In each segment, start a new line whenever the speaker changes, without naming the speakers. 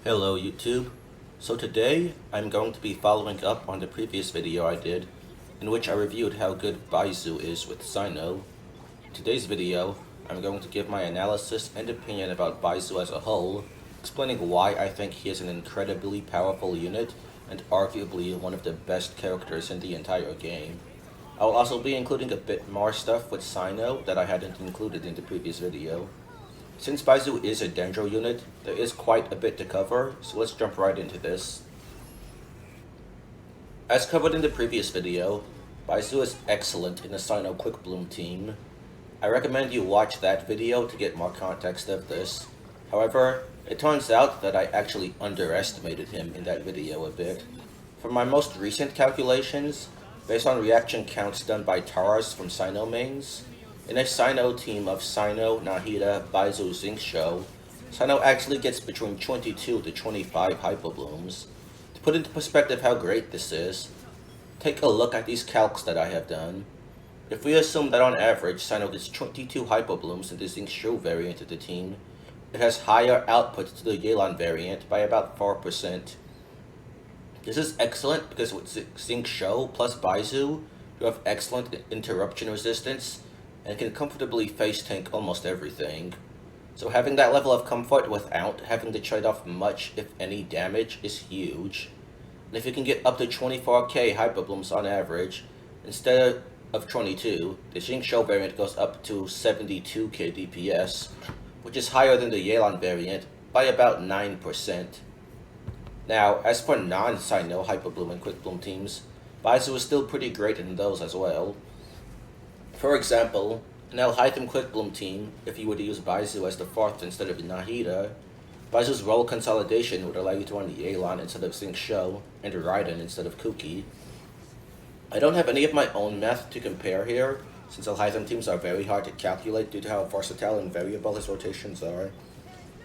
Hello YouTube. So today I'm going to be following up on the previous video I did in which I reviewed how good BAIZHU is with Sino. In today's video I'm going to give my analysis and opinion about BAIZHU as a whole, explaining why I think he is an incredibly powerful unit and arguably one of the best characters in the entire game. I will also be including a bit more stuff with Sino that I hadn't included in the previous video. Since BAIZHU is a Dendro unit, there is quite a bit to cover, so let's jump right into this. As covered in the previous video, BAIZHU is excellent in the Sino Quick Bloom team. I recommend you watch that video to get more context of this. However, it turns out that I actually underestimated him in that video a bit. From my most recent calculations, based on reaction counts done by Taras from Sino mains, in a Sino team of Sino, Nahida, BAIZHU, Xingqiu, Sino actually gets between 22 to 25 Hyperblooms. To put into perspective how great this is, take a look at these calcs that I have done. If we assume that on average Sino gets 22 Hyperblooms in the Xingqiu variant of the team, it has higher output to the Yelan variant by about 4%. This is excellent because with Xingqiu plus BAIZHU, you have excellent interruption resistance and can comfortably face tank almost everything. So having that level of comfort without having to trade off much, if any, damage is huge. And if you can get up to 24k Hyperblooms on average, instead of 22, the Xingqiu variant goes up to 72k DPS, which is higher than the Yelan variant by about 9%. Now, as for non-Sino Hyperbloom and Quick Bloom teams, BAIZHU is still pretty great in those as well. For example, an Alhaitham Quick Bloom team, if you were to use BAIZHU as the 4th instead of Nahida, BAIZHU's role consolidation would allow you to run Yelan instead of Xingqiu, and Raiden instead of Qiqi. I don't have any of my own math to compare here, since Alhaitham teams are very hard to calculate due to how versatile and variable his rotations are.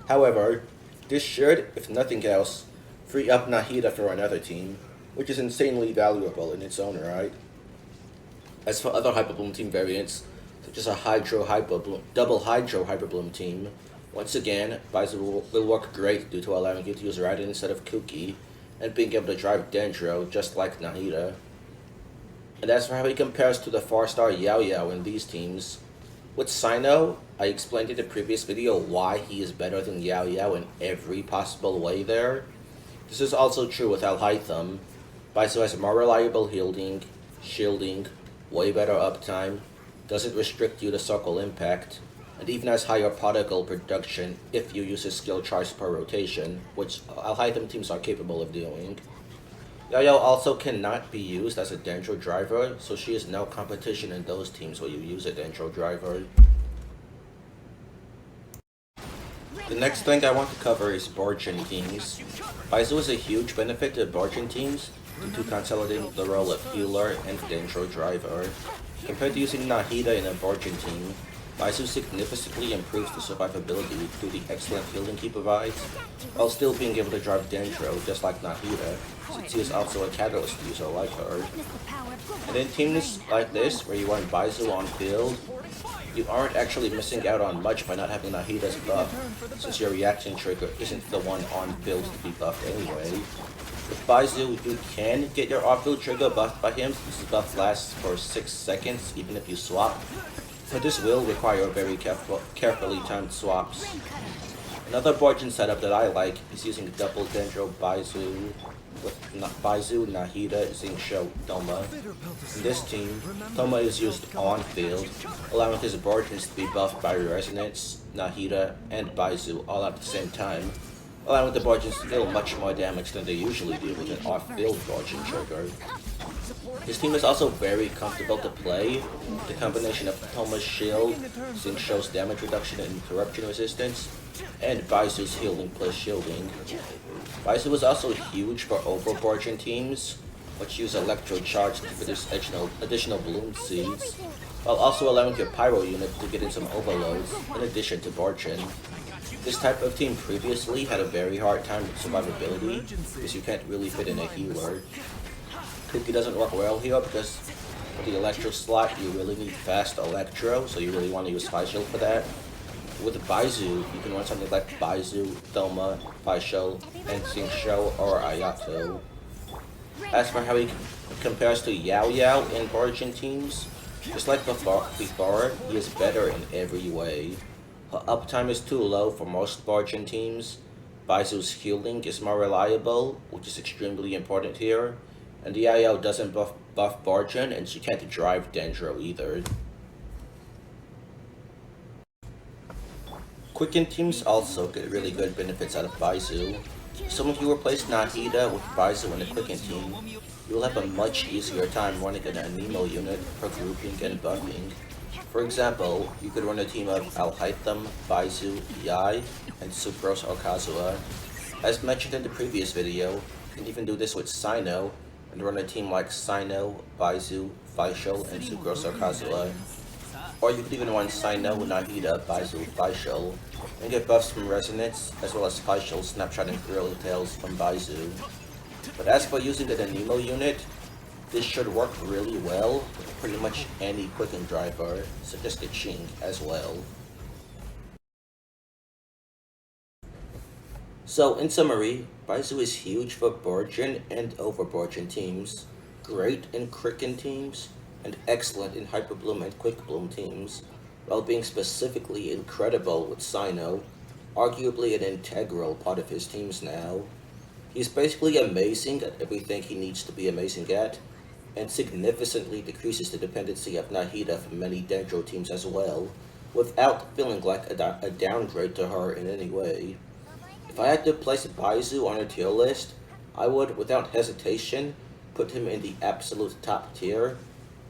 However, this should, if nothing else, free up Nahida for another team, which is insanely valuable in its own right. As for other Hyperbloom team variants, such as a double Hydro Hyperbloom team, once again, BAIZHU will work great due to allowing you to use Raiden instead of Qiqi, and being able to drive Dendro just like Nahida. And as for how he compares to the 4-star Yao Yao in these teams, with Sino, I explained in the previous video why he is better than Yao Yao in every possible way there. This is also true with Alhaitham. BAIZHU has more reliable shielding, way better uptime, doesn't restrict you to circle impact, and even has higher particle production if you use his skill charge per rotation, which Alhaitham teams are capable of doing. Yao Yao also cannot be used as a Dendro driver, so she is no competition in those teams where you use a Dendro driver. The next thing I want to cover is Borjin teams. BAIZHU is a huge benefit to Borjin teams due to consolidating the role of healer and Dendro driver. Compared to using Nahida in a Borjin team, BAIZHU significantly improves the survivability through the excellent healing he provides, while still being able to drive Dendro just like Nahida, since he is also a catalyst user like her. And in teams like this, where you run BAIZHU on field, you aren't actually missing out on much by not having Nahida's buff, since your reaction trigger isn't the one on field to be buffed anyway. With BAIZHU, you can get your off-field trigger buffed by him, since his buff lasts for 6 seconds even if you swap, but this will require very carefully timed swaps. Another Borjin setup that I like is using double Dendro BAIZHU with BAIZHU, Nahida, Xingqiu, Thoma. In this team, Thoma is used on field, allowing his Borjins to be buffed by Resonance, Nahida, and BAIZHU all at the same time, allowing the Borjins to deal much more damage than they usually do with an off-field Borjin trigger. His team is also very comfortable to play. The combination of Thoma's shield, Xingqiu's damage reduction and interruption resistance, and BAIZHU's healing plus shielding. BAIZHU is also huge for over Borjin teams, which use Electro Charge to produce additional Bloom Seeds, while also allowing your Pyro unit to get in some overloads in addition to Borjin. This type of team previously had a very hard time with survivability, because you can't really fit in a healer. Qiqi doesn't work well here because for the Electro slot you really need fast Electro, so you really want to use High Shield for that. with BAIZHU, you can run something like BAIZHU, Thoma, Faishal, and Xingqiu or Ayato. As for how he compares to Yao Yao in Origin teams, just like before, he is better in every way. Her uptime is too low for most Origin teams. BAIZHU's healing is more reliable, which is extremely important here, and Yao Yao doesn't buff Origin, and she can't drive Dendro either. Quicken teams also get really good benefits out of BAIZHU. So if you replace Nahida with BAIZHU in a Quicken team, you'll have a much easier time running an Anemo unit for grouping and buffing. For example, you could run a team of Alhaitham, BAIZHU, Yai, and Sucrose or Kazuha. As mentioned in the previous video, you can even do this with Sino, and run a team like Sino, BAIZHU, Faishal, and Sucrose or Kazuha. Or you could even run Sino, Nahida, BAIZHU, Faishal, and get buffs from Resonance, as well as Faishal, Snapshot, and Gorilla Tails from BAIZHU. But as for using an Anemo unit, this should work really well with pretty much any Quicken driver, such as the Qing as well. So in summary, BAIZHU is huge for Borgin and over Borgin teams, great in Quicken teams, and excellent in Hyper Bloom and Quick Bloom teams, while being specifically incredible with Sino, arguably an integral part of his teams now. He's basically amazing at everything he needs to be amazing at, and significantly decreases the dependency of Nahida from many Dendro teams as well, without feeling like a downgrade to her in any way. If I had to place BAIZHU on a tier list, I would, without hesitation, put him in the absolute top tier.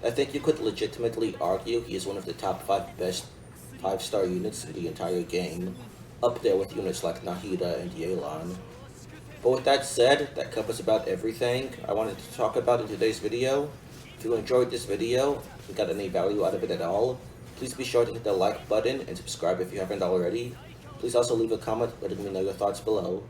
I think you could legitimately argue he is one of the top 5 best 5-star units in the entire game, up there with units like Nahida and Yelan. But with that said, that covers about everything I wanted to talk about in today's video. If you enjoyed this video, and got any value out of it at all, please be sure to hit the like button and subscribe if you haven't already. Please also leave a comment letting me know your thoughts below.